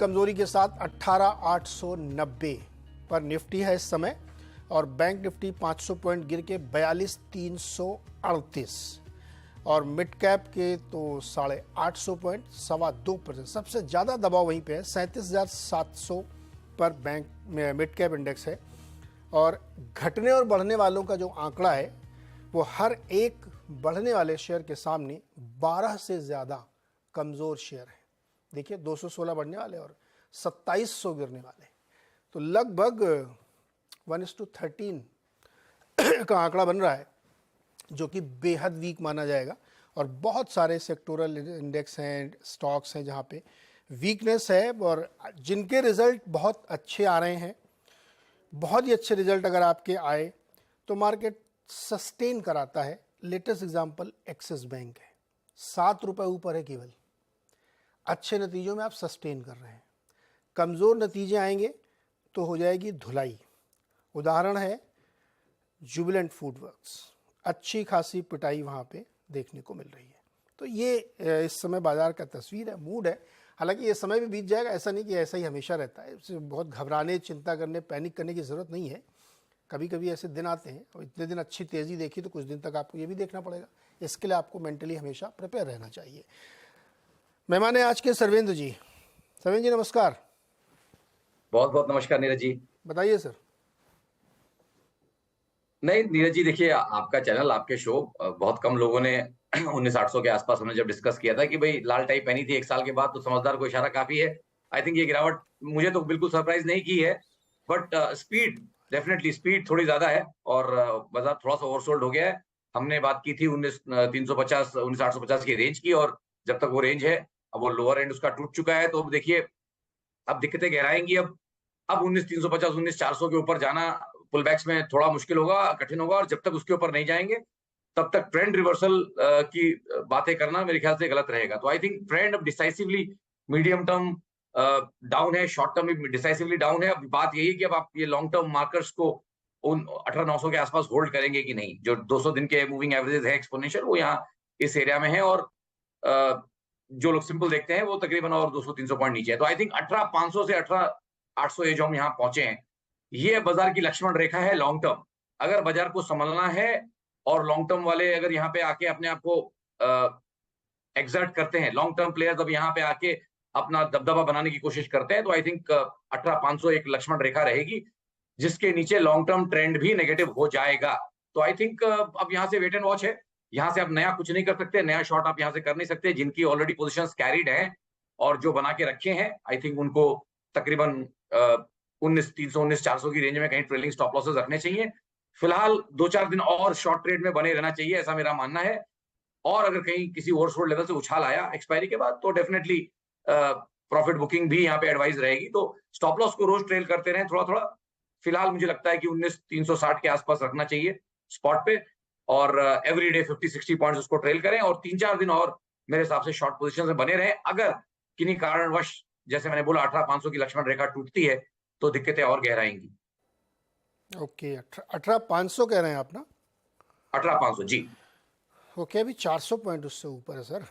कमजोरी के साथ 18,890 पर निफ्टी है इस समय और बैंक निफ्टी 500 पॉइंट गिर के 42,338 और मिड कैप के तो 850 पॉइंट 2.25%। सबसे ज़्यादा दबाव वहीं पे है, 37,700 पर बैंक में मिड कैप इंडेक्स है। और घटने और बढ़ने वालों का जो आंकड़ा है वो हर एक बढ़ने वाले शेयर के सामने 12 से ज़्यादा कमज़ोर शेयर है। देखिए 216 बढ़ने वाले और 2700 गिरने वाले, तो लगभग 1:13 का आंकड़ा बन रहा है, जो कि बेहद वीक माना जाएगा। और बहुत सारे सेक्टोरल इंडेक्स हैं, स्टॉक्स हैं जहाँ पे वीकनेस है और जिनके रिजल्ट बहुत अच्छे आ रहे हैं, बहुत ही अच्छे रिजल्ट अगर आपके आए तो मार्केट सस्टेन कराता है। लेटेस्ट एग्जांपल एक्सिस बैंक है, 7 रुपये ऊपर है केवल। अच्छे नतीजों में आप सस्टेन कर रहे हैं, कमज़ोर नतीजे आएंगे तो हो जाएगी धुलाई। उदाहरण है जुबिलेंट फूड वर्क्स, अच्छी खासी पिटाई वहाँ पे देखने को मिल रही है। तो ये इस समय बाजार का तस्वीर है, मूड है। हालांकि ये समय भी बीत जाएगा, ऐसा नहीं कि ऐसा ही हमेशा रहता है। इससे बहुत घबराने, चिंता करने, पैनिक करने की ज़रूरत नहीं है। कभी कभी ऐसे दिन आते हैं और इतने दिन अच्छी तेज़ी देखी तो कुछ दिन तक आपको ये भी देखना पड़ेगा। इसके लिए आपको मेंटली हमेशा प्रिपेयर रहना चाहिए। मेहमान है आज के सर्वेंद्र जी। सर्वेंद्र जी नमस्कार। बहुत बहुत नमस्कार नीरज जी। बताइए सर। नहीं नीरज जी, देखिए आपका चैनल, आपके शो बहुत कम लोगों ने 19,800 के आसपास हमने जब डिस्कस किया था कि भाई लाल टाई पहनी थी 1 साल के बाद, तो समझदार को इशारा काफी है। आई थिंक ये गिरावट मुझे तो बिल्कुल सरप्राइज नहीं की है, बट स्पीड, डेफिनेटली स्पीड थोड़ी ज्यादा है और बाजार थोड़ा सा ओवरसोल्ड हो गया है। हमने बात की थी 19,350 19,850 की रेंज की, और जब तक वो रेंज है, अब वो लोअर एंड उसका टूट चुका है। तो अब देखिए, अब दिक्कतें गहराएंगी। अब 19,350 19,400 के ऊपर जाना पुल बैक्स में थोड़ा मुश्किल होगा, कठिन होगा, और जब तक उसके ऊपर नहीं जाएंगे तब तक ट्रेंड रिवर्सल की बातें करना मेरे ख्याल से गलत रहेगा। तो आई थिंक ट्रेंड अब डिसाइसिवली मीडियम टर्म डाउन है, शॉर्ट टर्म भी डिसाइसिवली डाउन है। अब बात यही है कि अब आप ये लॉन्ग टर्म मार्कर्स को उन 18,900 के आसपास होल्ड करेंगे कि नहीं। जो 200 दिन के मूविंग एवरेज है एक्सपोनेंशियल, वो यहाँ इस एरिया में है, और जो लोग सिंपल देखते हैं वो तकरीबन और 200-300 पॉइंट नीचे है। तो आई थिंक 18,500 से 18,800 ये जो हम यहाँ पहुंचे हैं, ये बाजार की लक्ष्मण रेखा है लॉन्ग टर्म। अगर बाजार को संभलना है और लॉन्ग टर्म वाले अगर यहाँ पे आके अपने आप को एक्सर्ट करते हैं, लॉन्ग टर्म प्लेयर्स अब यहाँ पे आके अपना दबदबा बनाने की कोशिश करते हैं, तो आई थिंक 18,500 एक लक्ष्मण रेखा रहेगी, जिसके नीचे लॉन्ग टर्म ट्रेंड भी नेगेटिव हो जाएगा। तो आई थिंक अब यहाँ से वेट एंड वॉच है। यहाँ से आप नया कुछ नहीं कर सकते, नया शॉट आप यहाँ से कर नहीं सकते। जिनकी ऑलरेडी पोजीशंस कैरिड हैं और जो बना के रखे हैं, आई थिंक उनको तकरीबन 19,300 19,400 की रेंज में कहीं ट्रेलिंग स्टॉप लॉसेस रखने चाहिए। फिलहाल 2-4 दिन और शॉर्ट ट्रेड में बने रहना चाहिए, ऐसा मेरा मानना है। और अगर कहीं किसी ओवरसोल्ड लेवल से उछाल आया एक्सपायरी के बाद, तो डेफिनेटली प्रॉफिट बुकिंग भी यहाँ पे एडवाइस रहेगी। तो स्टॉप लॉस को रोज ट्रेल करते रहें थोड़ा थोड़ा। फिलहाल मुझे लगता है कि 19,360 के आसपास रखना चाहिए स्पॉट पे, और एवरीडे 50-60 पॉइंट्स उसको ट्रेल करें, और 3-4 दिन और मेरे हिसाब से शॉर्ट पोजीशन में बने रहें। अगर किन्हीं कारणवश, जैसे मैंने बोला, 18,500 की लक्ष्मण रेखा टूटती है तो दिक्कतें और गहराएंगी। ओके, 18,500 कह रहे हैं आप ना? 18,500 जी। ओके, अभी 400 पॉइंट उससे ऊपर है सर।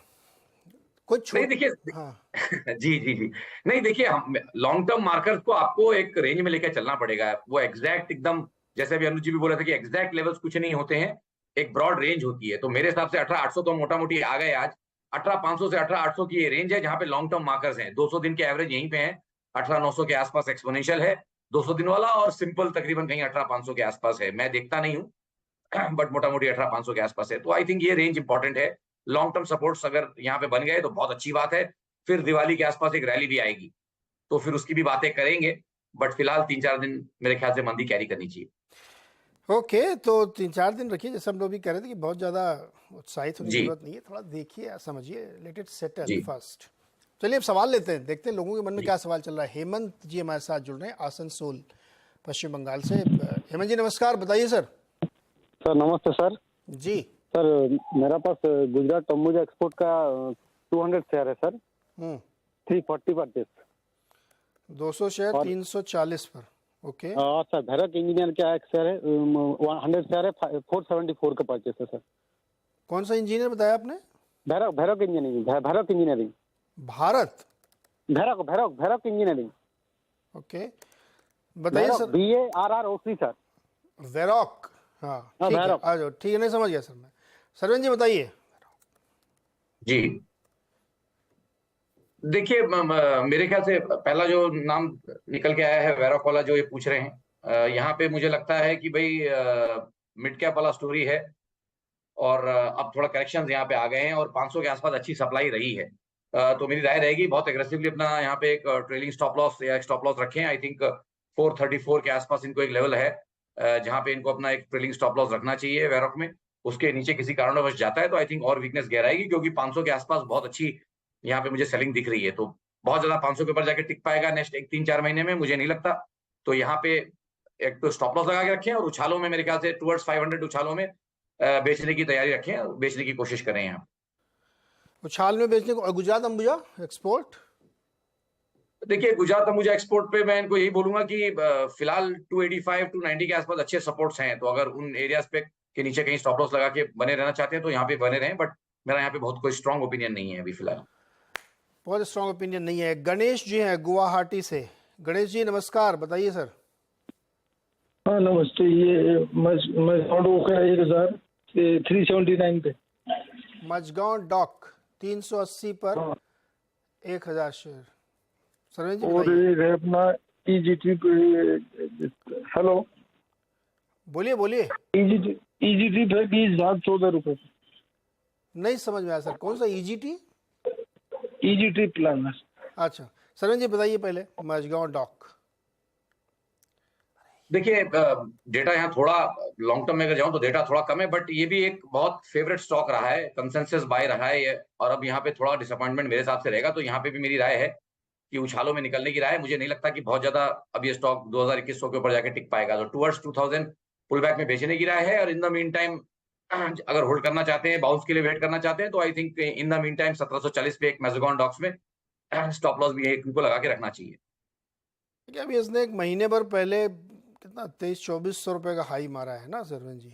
कोई नहीं देखिए, हाँ जी जी जी, नहीं देखिए, हम लॉन्ग टर्म मार्कर को आपको एक रेंज में लेकर चलना पड़ेगा। वो एग्जैक्ट एकदम, जैसे अभी अनुज जी भी बोल रहे थे कि एग्जैक्ट लेवल्स कुछ नहीं होते हैं, एक ब्रॉड रेंज होती है। तो मेरे हिसाब से 18,800 तो मोटा मोटी आ गए आज। 18,500 से 18,800 की ये रेंज है जहां पे लॉन्ग टर्म मार्कर्स हैं। 200 दिन के एवरेज यहीं पे है, 18,900 के आसपास एक्सपोनेंशियल है 200 दिन वाला, और सिंपल तकरीबन कहीं 18,500 के आसपास है। मैं देखता नहीं हूँ बट मोटा मोटी 18,500 के आसपास है। तो आई थिंक ये रेंज इंपॉर्टेंट है। लॉन्ग टर्म सपोर्ट्स अगर यहाँ पे बन गए तो बहुत अच्छी बात है। फिर दिवाली के आसपास एक रैली भी आएगी, तो फिर उसकी भी बातें करेंगे, बट फिलहाल 3-4 दिन मेरे ख्याल से मंदी कैरी करनी चाहिए। ओके, तो 3-4 दिन रखिए। जैसे हम लोग भी कह रहे थे कि बहुत ज़्यादा उत्साहित होने की जी जरूरत नहीं है, थोड़ा देखिए, समझिए, लेट इट सेटल जी फर्स्ट। चलिए अब सवाल लेते हैं, देखते हैं लोगों के मन में क्या सवाल चल रहा है। हेमंत जी हमारे साथ जुड़ रहे हैं आसनसोल पश्चिम बंगाल से। हेमंत जी नमस्कार, बताइए सर। सर नमस्ते सर। जी सर मेरा पास गुजरात टम्बूजा एक्सपोर्ट का 200 शेयर है सर, 340 परचेस। 200 शेयर 340 पर। ओके, और सर भैरव इंजीनियर का एक शेयर है, 100 शेयर है, 474 का परचेस है सर। कौन सा इंजीनियर बताया आपने? Bhairav engineering, Bhairav engineering. भारत? भैरक भैरक भैरक इंजीनियरिंग। ओके, बताइए सर। VARROC sir. वेरॉक, हाँ ठीक है, वेरॉक। आ जाओ, ठीक है, नहीं समझ गया सर मैं। सरवन जी बताइए। जी देखिए, मेरे ख्याल से पहला जो नाम निकल के आया है वेरॉक वाला जो ये पूछ रहे हैं, यहाँ पे मुझे लगता है कि भाई मिड कैप वाला स्टोरी है और अब थोड़ा करेक्शंस यहाँ पे आ गए हैं और 500 के आसपास अच्छी सप्लाई रही है। तो मेरी राय रहेगी बहुत एग्रेसिवली अपना यहाँ पे एक ट्रेलिंग स्टॉप लॉस या एक स्टॉप लॉस रखें। आई थिंक 434 के आसपास इनको एक लेवल है जहाँ पे इनको अपना एक ट्रेलिंग स्टॉप लॉस रखना चाहिए वेरॉक में। उसके नीचे किसी कारणवश जाता है तो आई थिंक और वीकनेस गहराएगी, क्योंकि 500 के आसपास बहुत अच्छी यहाँ पे मुझे सेलिंग दिख रही है। तो बहुत ज्यादा 500 के ऊपर जाके टिक पाएगा नेक्स्ट 1-3-4 महीने में, मुझे नहीं लगता। तो यहाँ पे एक तो स्टॉप लॉस लगा के रखें और उछालों में मेरे ख्याल से टुवर्ड्स 500 उछालों में बेचने की तैयारी रखें और बेचने की कोशिश करें यहाँ। उछाल में बेचने को। और गुजरात अंबुजा एक्सपोर्ट, देखिए गुजरात अंबुजा एक्सपोर्ट पे मैं इनको यही बोलूंगा कि फिलहाल 285-290 के आसपास अच्छे सपोर्ट्स हैं, तो अगर उन एरियाज पे के नीचे कहीं स्टॉप लॉस लगा के बने रहना चाहते हैं तो यहाँ पे बने रहें, बट मेरा यहाँ पे बहुत कोई स्ट्रांग ओपिनियन नहीं है अभी फिलहाल। बहुत स्ट्रांग ओपिनियन नहीं है। गणेश जी हैं गुवाहाटी से। गणेश जी नमस्कार, बताइए सर। हाँ नमस्ते। ये मजगांव का 1379 पे। मजगांव डॉक 380 पर हाँ। 1000 शेयर। सरवन जी और बताइए। एक है अपना EGT पे। हेलो, बोलिए बोलिए। EGT पे 20,14 नहीं समझ में आया सर, कौन सा ईजीटी? EGT plan. अच्छा, सरवन जी बताइए पहले मजगांव डॉक। देखिए डेटा यहाँ थोड़ा लॉन्ग टर्म में अगर जाऊं तो डेटा थोड़ा कम है, बट ये भी एक बहुत फेवरेट स्टॉक रहा है, कंसेंसस बाय रहा है ये, और अब यहाँ पे थोड़ा डिसअपॉइंटमेंट मेरे हिसाब से रहेगा। तो यहाँ पे भी मेरी राय है कि उछालों में निकलने की राय है। मुझे नहीं लगता कि बहुत ज्यादा अब ये स्टॉक 2021 के ऊपर जाके टिक पाएगा, तो टुवर्ड्स 2000 पुल बैक में बेचने की राय है। और इन द मीन टाइम अगर होल्ड करना चाहते हैं, बाउंस के लिए वेट करना चाहते हैं, तो I think in the mean time 1740 पे एक मैज़गान डॉक्स में स्टॉप लॉस भी एक इनको लगा के रखना चाहिए। क्या अभी इसने एक महीने भर पहले कितना 2300-2400 रुपए का हाई मारा है ना सरवन जी?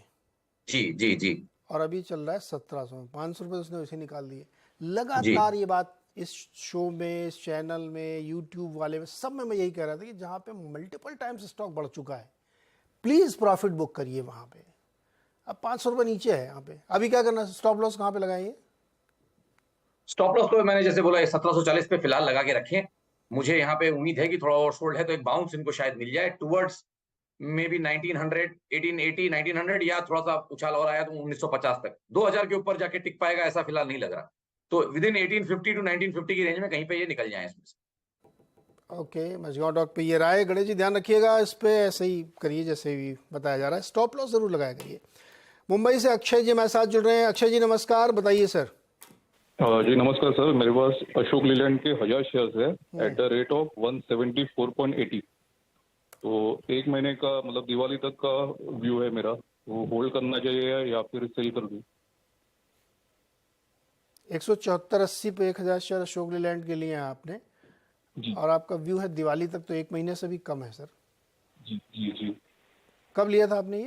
जी जी जी। और अभी चल रहा है 1700 में। 500 रुपए उसने वैसे निकाल दिए। लगातार ये बात इस शो में, इस चैनल में, यूट्यूब वाले में, सब में मैं यही कह रहा था कि जहाँ पे मल्टीपल टाइम्स स्टॉक बढ़ चुका है, प्लीज प्रॉफिट बुक करिए वहां पे। अब 500 रुपए नीचे है यहाँ पे, अभी क्या करना? स्टॉप लॉस कहाँ पे लगाएंगे? स्टॉप लॉस तो मैंने जैसे बोला 1740 पे फिलहाल लगा के रखें। मुझे यहाँ पे उम्मीद है कि थोड़ा ओवरसोल्ड है, तो एक बाउंस इनको शायद मिल जाए टुवर्ड्स मे बी 1900, 1880, 1900, या थोड़ा सा उछाल और आया तो 1950 तक। 2000 के ऊपर जाके टिक पाएगा ऐसा फिलहाल नहीं लग रहा। तो विद इन 1850 टू 1950 की रेंज में कहीं पे ये निकल जाए इसमें से। ओके, मजगांव डॉक पे ये राय। गणेश जी ध्यान रखिएगा इस पे, ऐसे ही करिए जैसे भी बताया जा रहा है। स्टॉप लॉस जरूर लगाया करिए। मुंबई से अक्षय जी हमारे साथ जुड़ रहे हैं। अक्षय जी नमस्कार, बताइए सर। जी नमस्कार सर, मेरे पास अशोक लीलैंड के 1000 शेयर्स है एट द रेट ऑफ 174.80। तो एक महीने का मतलब दिवाली तक का व्यू है मेरा, वो होल्ड करना चाहिए या फिर सेल कर दूं? 174.80 पे 1000 शेयर अशोक लीलैंड के लिए हैं आपने जी। और आपका व्यू है दिवाली तक, तो एक महीने से भी कम है सर। जी जी जी। कब लिया था आपने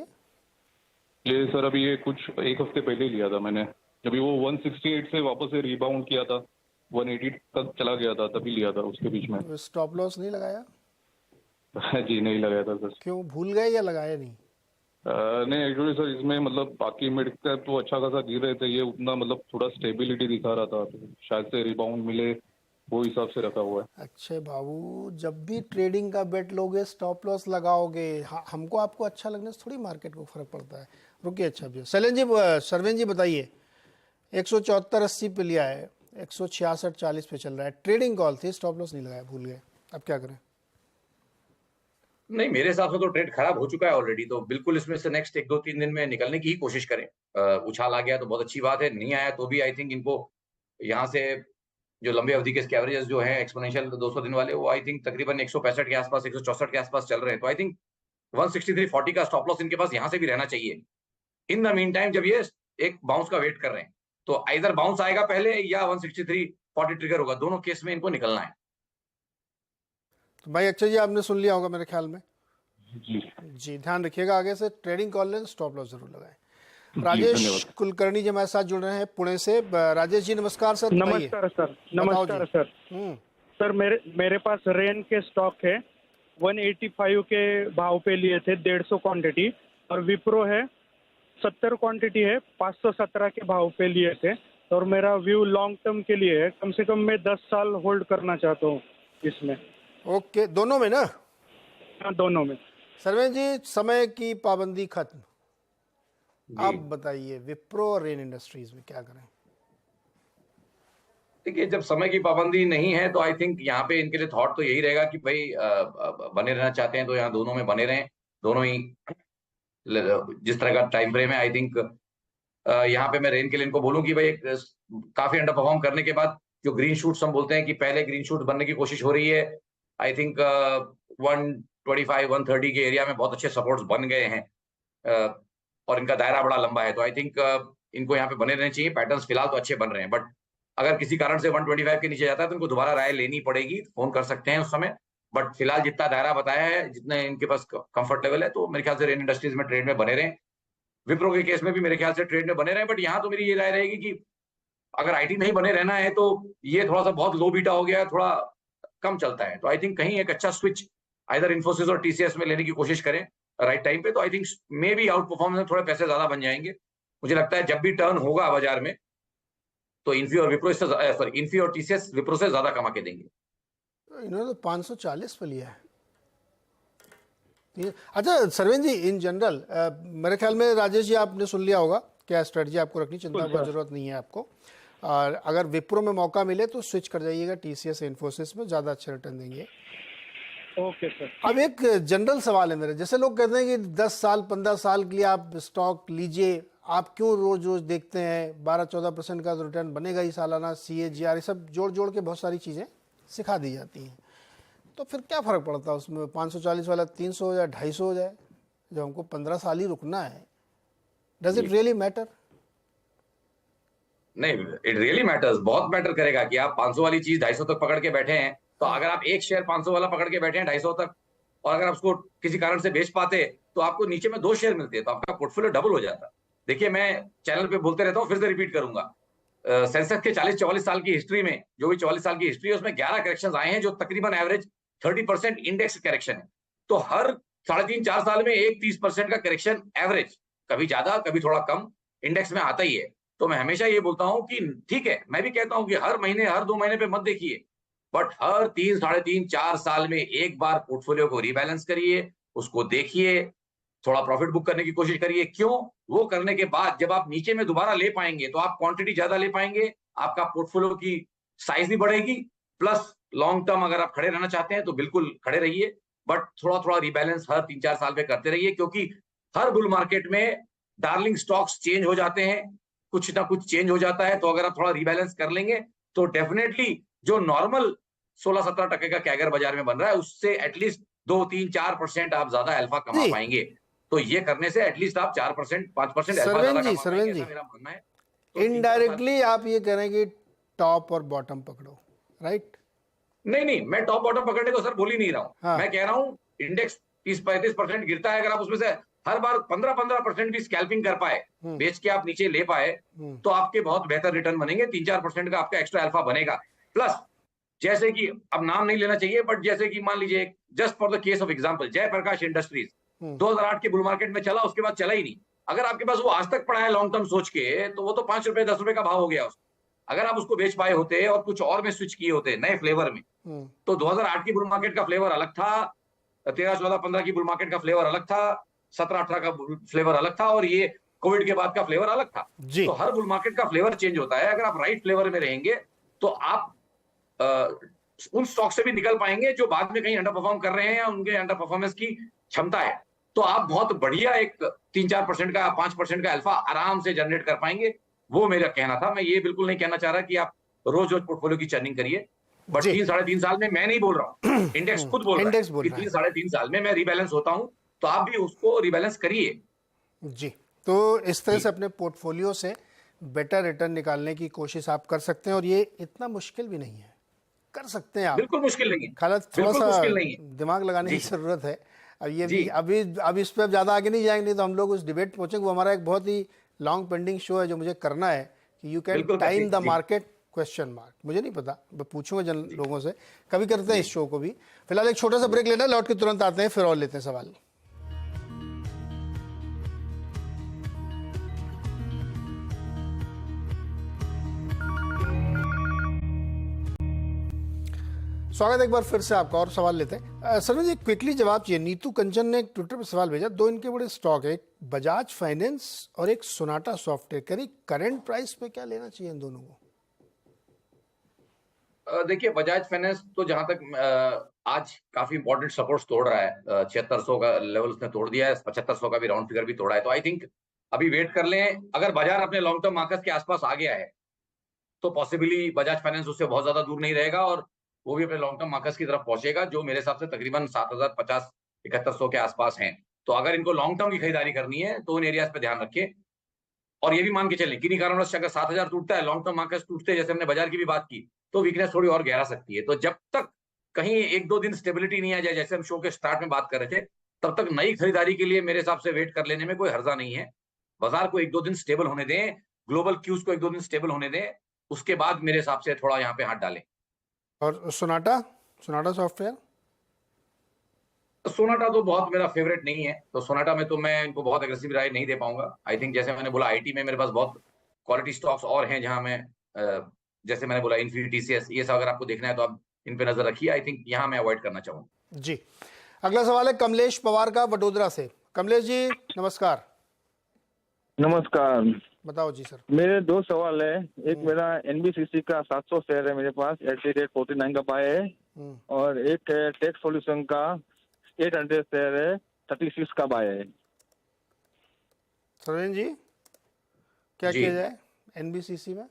ये सर अभी ये कुछ एक हफ्ते पहले ही लिया था मैंने, जब वो 168 से वापस से रिबाउंड किया था, 180 तक चला गया था, तभी लिया था। उसके बीच में स्टॉप लॉस नहीं लगाया? जी नहीं लगाया था सर। क्यों, भूल गए या लगाया नहीं? नहीं एक्चुअली सर इसमें मतलब बाकी मिड कैप तो अच्छा खासा गिर रहे थे, ये उतना मतलब थोड़ा स्टेबिलिटी दिखा रहा था, तो शायद से रिबाउंड मिले वो हिसाब से रखा हुआ है। अक्षय बाबू, जब भी ट्रेडिंग का बेट लोगे, स्टॉप लॉस लगाओगे, हमको आपको अच्छा लगने से थोड़ी मार्केट को फर्क पड़ता है। रुकिए, अच्छा भैया सरवन जी बताइए। 174.80 पे लिया है, 166.40 पे चल रहा है। ट्रेडिंग कॉल थी, स्टॉप लॉस नहीं लगाया, भूल गए, अब क्या करें? नहीं, मेरे हिसाब से तो ट्रेड खराब हो चुका है ऑलरेडी, तो बिल्कुल इसमें से नेक्स्ट 1-2-3 दिन में निकलने की ही कोशिश करें। उछाल आ गया तो बहुत अच्छी बात है, नहीं आया तो भी आई थिंक इनको यहाँ से जो लंबे अवधि के एवरेजेस जो हैं एक्सपोनेंशियल 200 दिन वाले, वो आई थिंक तकरीबन 165 के आसपास, 164 के आसपास चल रहे हैं। तो आई थिंक 163.40 का स्टॉप लॉस इनके पास यहाँ से भी रहना चाहिए। इन द मीन टाइम जब ये एक बाउंस का वेट कर रहे हैं, तो आइदर बाउंस आएगा पहले या 163.40 ट्रिगर होगा, दोनों केस में इनको निकलना है। तो भाई अक्षय जी आपने सुन लिया होगा मेरे ख्याल में। जी ध्यान रखिएगा, आगे से ट्रेडिंग कॉल लें, स्टॉप लॉस जरूर लगाएं। राजेश कुलकर्णी जी हमारे साथ जुड़ रहे हैं पुणे से। राजेश जी नमस्कार सर। नमस्कार सर। नमस्कार सर। सर मेरे पास रेन के स्टॉक है, 185 के भाव पे लिए थे 150 क्वांटिटी, और विप्रो है 70 क्वांटिटी है, 517 के भाव पे लिए थे। और मेरा व्यू लॉन्ग टर्म के लिए है, कम से कम मैं 10 साल होल्ड करना चाहता हूँ इसमें। ओके, दोनों में ना? हाँ, दोनों में। सर्वेन जी, समय की पाबंदी खत्म, जी। आप बताइए विप्रो और रेन इंडस्ट्रीज में क्या करें? देखिए, जब समय की पाबंदी नहीं है तो आई थिंक यहाँ पे इनके लिए थॉट तो यही रहेगा कि भाई बने रहना चाहते हैं तो यहाँ दोनों में बने रहें, दोनों ही जिस तरह का टाइम फ्रेम है। आई थिंक यहाँ पे मैं रेन के लिए इनको बोलूं कि भाई काफी अंडर परफॉर्म करने के बाद जो ग्रीन शूट्स हम बोलते हैं कि पहले ग्रीन शूट बनने की कोशिश हो रही है, आई थिंक 125 130 के एरिया में बहुत अच्छे सपोर्ट्स बन गए हैं, और इनका दायरा बड़ा लंबा है, तो आई थिंक इनको यहाँ पे बने रहने चाहिए। पैटर्न्स फिलहाल तो अच्छे बन रहे हैं, बट अगर किसी कारण से 125 के नीचे जाता है तो इनको दोबारा राय लेनी पड़ेगी, फोन कर सकते हैं उस समय। बट फिलहाल जितना दायरा बताया है, जितने इनके पास कंफर्ट लेवल है, तो मेरे ख्याल से रेन इंडस्ट्रीज में ट्रेड में बने रहें। विप्रो के केस में भी मेरे ख्याल से ट्रेड में बने रहे, बट यहाँ तो मेरी ये राय रहेगी कि अगर आईटी में ही बने रहना है तो ये थोड़ा सा बहुत लो बीटा हो गया है, थोड़ा कम चलता है, तो आई थिंक कहीं एक अच्छा स्विच आइदर इन्फोसिस और टीसीएस में लेने की कोशिश करें राइट टाइम पे, तो I think may be out performance में थोड़े पैसे ज्यादा बन जाएंगे। मुझे लगता है जब भी टर्न होगा बाजार में तो इन्फी और विप्रो से इन्फी और टीसीएस विप्रो से ज्यादा कमा के देंगे। तो इन्होंने तो 540 पे लिया है। अच्छा सर्वेन जी, इन जनरल मेरे ख्याल में राजेश जी आपने सुन लिया होगा क्या स्ट्रेटजी आपको रखनी, चिंता की जरूरत नहीं है आपको। और अगर विप्रो में मौका मिले तो स्विच कर जाइएगा टीसीएस इन्फोसिस में, ज़्यादा अच्छे रिटर्न देंगे। Okay sir. अब एक जनरल सवाल है मेरे, जैसे लोग कहते हैं कि 10 साल 15 साल के लिए आप स्टॉक लीजिए, आप क्यों रोज रोज देखते हैं 12-14% का तो रिटर्न बनेगा ही सालाना, CAGR ये सब जोड़ जोड़ के बहुत सारी चीज़ें सिखा दी जाती हैं, तो फिर क्या फ़र्क पड़ता है उसमें 540 वाला 300 हो जाए 250 हो जाए, जब हमको 15 साल ही रुकना है? Does it really matter? नहीं, इट रियली मैटर्स, बहुत मैटर करेगा कि आप 500 वाली चीज 250 तक पकड़ के बैठे हैं, तो अगर आप एक शेयर 500 वाला पकड़ के बैठे हैं 250 तक, और अगर आप उसको किसी कारण से बेच पाते तो आपको नीचे में 2 शेयर मिलते हैं, तो आपका पोर्टफोलियो डबल हो जाता। देखिए, मैं चैनल पे बोलते रहता हूँ, फिर से रिपीट करूंगा, सेंसेक्स के 40-44 साल की हिस्ट्री में, जो भी 44 साल की हिस्ट्री है, उसमें 11 करेक्शन आए हैं, जो तकरीबन एवरेज 30% इंडेक्स करेक्शन है। तो हर 3.5-4 साल में एक 30% का करेक्शन एवरेज, कभी ज्यादा कभी थोड़ा कम, इंडेक्स में आता ही है। तो मैं हमेशा ये बोलता हूं कि ठीक है, मैं भी कहता हूं कि हर महीने हर 2 महीने पे मत देखिए, बट हर 3-3.5-4 साल में एक बार पोर्टफोलियो को रीबैलेंस करिए, उसको देखिए, थोड़ा प्रॉफिट बुक करने की कोशिश करिए। क्यों? वो करने के बाद जब आप नीचे में दोबारा ले पाएंगे तो आप क्वांटिटी ज्यादा ले पाएंगे, आपका पोर्टफोलियो की साइज भी बढ़ेगी, प्लस लॉन्ग टर्म अगर आप खड़े रहना चाहते हैं तो बिल्कुल खड़े रहिए, बट थोड़ा थोड़ा रीबैलेंस हर 3-4 साल में करते रहिए, क्योंकि हर बुल मार्केट में डार्लिंग स्टॉक्स चेंज हो जाते हैं, कुछ ना कुछ चेंज हो जाता है। तो अगर आप थोड़ा रीबैलेंस कर लेंगे तो डेफिनेटली जो नॉर्मल 16-17% का कैगर बाजार में बन रहा है, उससे एटलीस्ट 2-3-4% आप ज्यादा अल्फा कमा पाएंगे। तो ये करने से एटलीस्ट आप 4% 5% अल्फा ज्यादा कमा पाएंगे, ऐसा मेरा मानना है। तो इनडायरेक्टली आप ये कह रहे हैं कि टॉप और बॉटम पकड़ो, राइट? नहीं, मैं टॉप बॉटम पकड़ने को सर बोल ही नहीं रहा हूँ। हाँ। मैं कह रहा हूँ इंडेक्स 30-35% गिरता है, अगर आप उसमें से हर बार 15% भी स्कैल्पिंग कर पाए, बेच के आप नीचे ले पाए, तो आपके बहुत बेहतर रिटर्न बनेंगे, 3-4% का आपका एक्स्ट्रा अल्फा बनेगा। प्लस जैसे कि अब नाम नहीं लेना चाहिए, बट जैसे कि मान लीजिए just for the case of example, Jaiprakash industries 2008 के बुल मार्केट में चला, उसके बाद चला ही नहीं। अगर आपके पास वो आज तक पड़ा है लॉन्ग टर्म सोच के, तो वो तो 5 रुपए 10 रुपए का भाव हो गया उसका। अगर आप उसको बेच पाए होते और कुछ और में स्विच किए होते नए फ्लेवर में, तो 2008 की बुल मार्केट का फ्लेवर अलग था, 13-14-15 की बुल मार्केट का फ्लेवर अलग था, 17-18 का फ्लेवर अलग था, और ये कोविड के बाद का फ्लेवर अलग था। तो हर बुल मार्केट का फ्लेवर चेंज होता है। अगर आप राइट फ्लेवर में रहेंगे तो आप उन स्टॉक से भी निकल पाएंगे जो बाद में कहीं अंडर परफॉर्म कर रहे हैं या उनके अंडर परफॉर्मेंस की क्षमता है, तो आप बहुत बढ़िया एक 3-4% का 5% का अल्फा आराम से जनरेट कर पाएंगे। वो मेरा कहना था। मैं ये बिल्कुल नहीं कहना चाह रहा कि आप रोज रोज पोर्टफोलियो की चर्निंग करिए, बट 3-3.5 साल में मैं नहीं बोल रहा हूँ, इंडेक्स खुद बोल रहा है कि 3-3.5 साल में मैं रिबैलेंस होता हूँ, तो आप भी उसको रिबैलेंस करिए। जी, तो इस तरह से अपने पोर्टफोलियो से बेटर रिटर्न निकालने की कोशिश आप कर सकते हैं, और ये इतना मुश्किल भी नहीं है, कर सकते हैं आप, बिल्कुल मुश्किल नहीं है, खाली थोड़ा सा नहीं है, दिमाग लगाने की जरूरत है। अब ये भी अभी इस पर ज्यादा आगे नहीं जाएंगे, नहीं तो हम लोग उस डिबेट पहुंचेंगे। वो हमारा एक बहुत ही लॉन्ग पेंडिंग शो है जो मुझे करना है, कि you can time the market question mark, मुझे नहीं पता, मैं पूछूंगा जन लोगों से, कभी करते हैं इस शो को भी। फिलहाल एक छोटा सा ब्रेक लेना, लौट के तुरंत आते हैं, फिर और लेते हैं सवाल। स्वागत है एक बार फिर से आपका, और सवाल लेते हैं। सर जी क्विकली जवाब चाहिए। नीतू कंचन ने एक ट्विटर पर सवाल भेजा, दो इनके बड़े स्टॉक है, एक बजाज फाइनेंस और एक सोनाटा सॉफ्टवेयर, करीब करंट प्राइस पे क्या लेना चाहिए इन दोनों को? देखिए बजाज फाइनेंस तो जहां तक आज काफी इंपॉर्टेंट सपोर्ट्स तोड़ रहा है, 7600 का लेवल उसने तोड़ दिया है, 7500 का भी राउंड फिगर भी तोड़ा है, तो आई थिंक अभी वेट कर लें। अगर बाजार अपने लॉन्ग टर्म मार्केट के आसपास आ गया है तो पॉसिबली बजाज फाइनेंस उससे बहुत ज्यादा दूर नहीं रहेगा और वो भी अपने लॉन्ग टर्म मार्केट्स की तरफ पहुंचेगा, जो मेरे हिसाब से तकरीबन 7050 7100 के आसपास हैं। तो अगर इनको लॉन्ग टर्म की खरीदारी करनी है तो उन एरियाज पे ध्यान रखें, और ये भी मान के चलें किन्हीं कारणवश अगर 7000 टूटता है, लॉन्ग टर्म मार्केट्स टूटते हैं, जैसे हमने बाजार की भी बात की, तो वीकनेस थोड़ी और गहरा सकती है। तो जब तक कहीं एक दो दिन स्टेबिलिटी नहीं आ जाए, जैसे हम शो के स्टार्ट में बात कर रहे थे, तब तक नई खरीदारी के लिए मेरे हिसाब से वेट कर लेने में कोई हर्जा नहीं है। बाजार को एक दो दिन स्टेबल होने दें, ग्लोबल क्यूज को एक दो दिन स्टेबल होने दें, उसके बाद मेरे हिसाब से थोड़ा यहाँ पे हाथ डालें। और सोनाटा सॉफ्टवेयर? सोनाटा तो बहुत मेरा फेवरेट नहीं है, तो सोनाटा में तो मैं इनको बहुत एग्रेसिव राय नहीं दे पाऊंगा। आई थिंक जैसे मैंने बोला आईटी में मेरे पास बहुत क्वालिटी स्टॉक्स और हैं, जहां मैं जैसे मैंने बोला इन्फिनिटी, टीसीएस, ये सब अगर आपको देखना है तो आप इन पे नजर रखिए। आई थिंक यहाँ मैं अवॉइड करना चाहूंगा। जी, अगला सवाल है कमलेश पवार का वडोदरा से। कमलेश जी नमस्कार। नमस्कार। बताओ जी सर। मेरे दो सवाल है। एक मेरा एनबीसीसी का 700 शेयर है मेरे पास, 49 का बाय है, और एक टेक सॉल्यूशन का 800 शेयर है, 36 का बाय है। सरवीन जी क्या किया जाए एनबीसीसी में?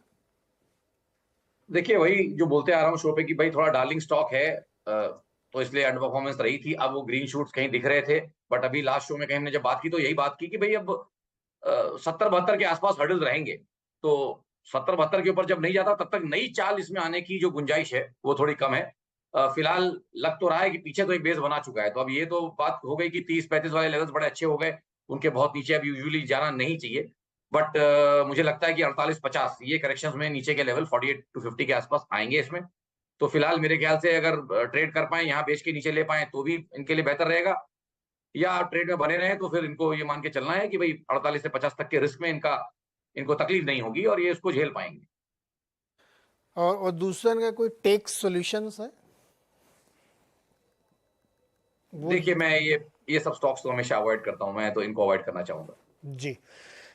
देखिए वही जो बोलते आ रहा हूँ शो पे कि भाई थोड़ा डार्लिंग स्टॉक है, तो इसलिए अंडर परफॉर्मेंस रही थी। अब वो ग्रीन शूट्स कहीं दिख रहे थे, बट अभी लास्ट शो में कहीं हमने जब बात की तो यही बात की कि भाई अब 70-72 के आसपास हर्डल रहेंगे, तो 70-72 के ऊपर जब नहीं जाता तब तक नई चाल इसमें आने की जो गुंजाइश है वो थोड़ी कम है। फिलहाल लग तो रहा है कि पीछे तो एक बेस बना चुका है, तो अब ये तो बात हो गई कि 30-35 वाले लेवल्स बड़े अच्छे हो गए, उनके बहुत नीचे अब यूजुअली जाना नहीं चाहिए। बट मुझे लगता है कि 48-50 ये करेक्शंस में नीचे के लेवल 48-50 के आसपास आएंगे इसमें। तो फिलहाल मेरे ख्याल से अगर ट्रेड कर पाए, यहाँ बेच के नीचे ले पाए तो भी इनके लिए बेहतर रहेगा, या ट्रेड में बने रहे तो फिर इनको ये मान के चलना है कि भाई 48 से 50 तक के रिस्क में इनको तकलीफ नहीं होगी और ये इसको झेल पाएंगे। और दूसरा इनका कोई टेक सॉल्यूशंस है? देखिए मैं ये सब स्टॉक्स तो हमेशा अवॉइड करता हूं, मैं तो इनको अवॉइड करना चाहूंगा। जी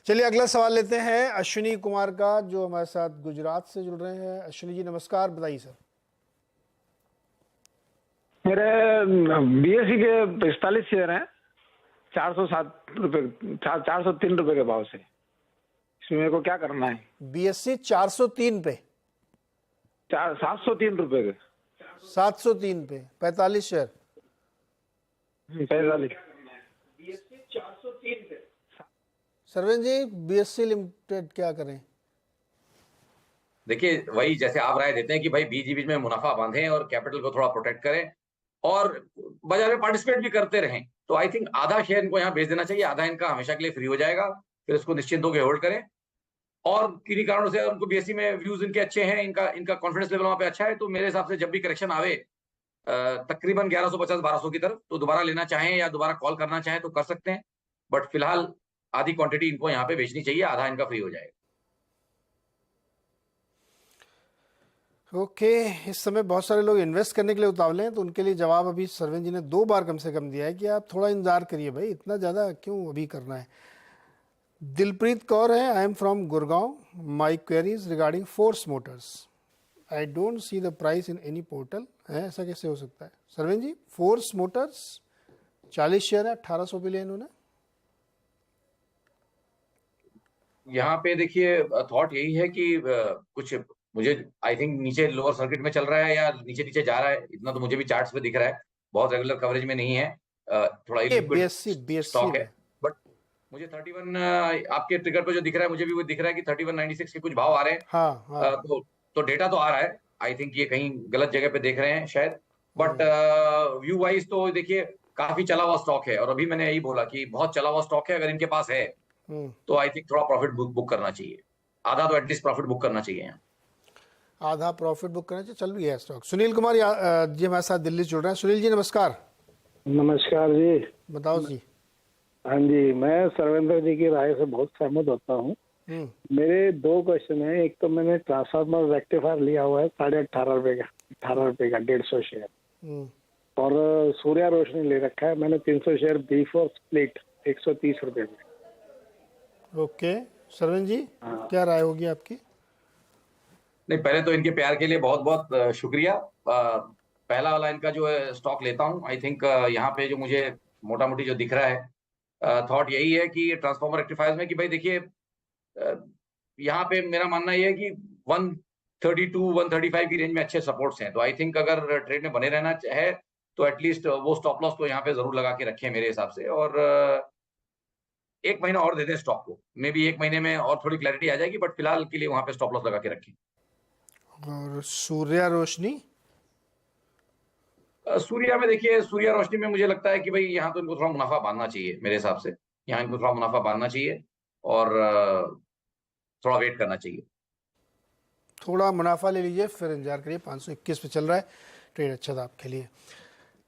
चलिए अगला सवाल लेते हैं अश्विनी कुमार का, जो हमारे साथ गुजरात से जुड़ रहे हैं। अश्विनी जी नमस्कार, बताइए सर। मेरे बीएससी के 45 शेयर हैं, 407 रुपए, 403 रुपए के भाव से। इसमें मेरे को क्या करना है? बीएससी 403 पे, 703 रुपए के, 703 पे 45 शेयर। 45 सरवीन जी बीएससी लिमिटेड क्या करें? देखिए वही जैसे आप राय देते हैं कि भाई बीच बीच में मुनाफा बांधें और कैपिटल को थोड़ा प्रोटेक्ट करें और बाजार में पार्टिसिपेट भी करते रहें, तो आई थिंक आधा शेयर इनको यहाँ बेच देना चाहिए, आधा इनका हमेशा के लिए फ्री हो जाएगा, फिर इसको निश्चिंत होकर होल्ड करें। और किन्हीं कारणों से उनको बीएससी में व्यूज इनके अच्छे हैं, इनका कॉन्फिडेंस लेवल वहां पे अच्छा है, तो मेरे हिसाब से जब भी करेक्शन आवे तकरीबन 1150-1200 की तरफ, तो दोबारा लेना चाहें या दोबारा कॉल करना चाहें तो कर सकते हैं, बट फिलहाल आधी क्वांटिटी इनको यहाँ पे बेचनी चाहिए, आधा इनका फ्री हो जाएगा। ओके इस समय बहुत सारे लोग इन्वेस्ट करने के लिए उतावले हैं, तो उनके लिए जवाब अभी सरवीन जी ने 2 बार कम से कम दिया है कि आप थोड़ा इंतजार करिए भाई, इतना ज़्यादा क्यों अभी करना है। दिलप्रीत कौर है, I am from Gurgaon, my queries regarding force Motors, I don't see the price in any portal. है ऐसा कैसे हो सकता है सरवीन जी? फोर्स मोटर्स 40 शेयर है, 1800 पे लिया इन्होंने। यहाँ पे देखिए थॉट यही है कि कुछ मुझे आई थिंक नीचे लोअर सर्किट में चल रहा है या नीचे नीचे जा रहा है, इतना तो मुझे भी चार्ट्स पे दिख रहा है, बहुत रेगुलर कवरेज में नहीं है, थोड़ा बीएससी स्टॉक है। बट मुझे 31 आपके ट्रिगर पे जो दिख रहा है, मुझे भी वो दिख रहा है कि 3196 के कुछ भाव आ रहे हैं। हाँ। तो डेटा तो आ रहा है, आई थिंक ये कहीं गलत जगह पे देख रहे हैं शायद, बट व्यू वाइज तो देखिए काफी चला हुआ स्टॉक है, और अभी मैंने यही बोला कि बहुत चला हुआ स्टॉक है, अगर इनके पास है तो आई थिंक थोड़ा प्रॉफिट बुक करना चाहिए, आधा तो एटलीस्ट प्रॉफिट बुक करना चाहिए यहाँ। आधा प्रॉफिट बुक करना चाहिए, चल भी है स्टॉक। सुनील कुमार जी हमारे साथ दिल्ली से जुड़ रहे हैं। सुनील जी नमस्कार। नमस्कार जी। बताओ जी। हाँ जी, मैं सर्वेंद्र जी की राय से बहुत सहमत होता हूँ। मेरे 2 क्वेश्चन है। एक तो मैंने ट्रांसफार्मर रेक्टिफायर लिया हुआ है 18.5 रुपए का, 1.5 शेयर, और सूर्या रोशनी ले रखा है मैंने 300 शेयर B4 स्प्लिट 130 रुपए में। ओके सरविंद जी, क्या राय होगी आपकी? नहीं, पहले तो इनके प्यार के लिए बहुत बहुत शुक्रिया। पहला वाला इनका जो है स्टॉक लेता हूँ। आई थिंक यहाँ पे जो मुझे मोटा मोटी जो दिख रहा है थॉट यही है कि ट्रांसफार्मर रेक्टिफायर्स में कि भाई देखिए यहाँ पे मेरा मानना ये है कि 132 135 की रेंज में अच्छे सपोर्ट्स हैं। तो आई थिंक अगर ट्रेड में बने रहना है तो एटलीस्ट वो स्टॉप लॉस तो यहाँ पे जरूर लगा के रखें मेरे हिसाब से, और 1 महीना और दे दें स्टॉक को। मे बी 1 महीने में और थोड़ी क्लैरिटी आ जाएगी, बट फिलहाल के लिए वहां पे स्टॉप लॉस लगा के रखें। और सूर्या रोशनी? सूर्या में देखिए, सूर्या रोशनी में मुझे लगता है कि भाई यहाँ तो इनको थोड़ा मुनाफा बांधना चाहिए मेरे हिसाब से। यहाँ इनको थोड़ा मुनाफा बांधना चाहिए और थोड़ा वेट करना चाहिए। थोड़ा मुनाफा ले लीजिए, फिर इंतजार करिए। 521 पे चल रहा है, ट्रेड अच्छा था आपके लिए।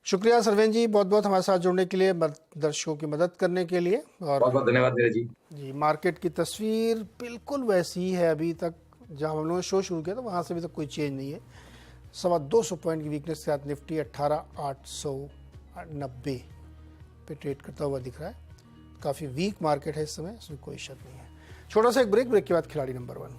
शुक्रिया सरवेन जी, बहुत बहुत हमारे साथ जुड़ने के लिए, दर्शकों की मदद करने के लिए। और बहुत बहुत धन्यवाद मेरे जी। मार्केट की तस्वीर बिल्कुल वैसी ही है अभी तक, जहां हम लोगों ने शो शुरू किया था वहां से अभी तक कोई चेंज नहीं है। 250 पॉइंट की वीकनेस के साथ निफ्टी 18,890 पे ट्रेड करता हुआ दिख रहा है। काफ़ी वीक मार्केट है इस समय, इसमें कोई शक नहीं है। छोटा सा एक ब्रेक के बाद खिलाड़ी नंबर 1।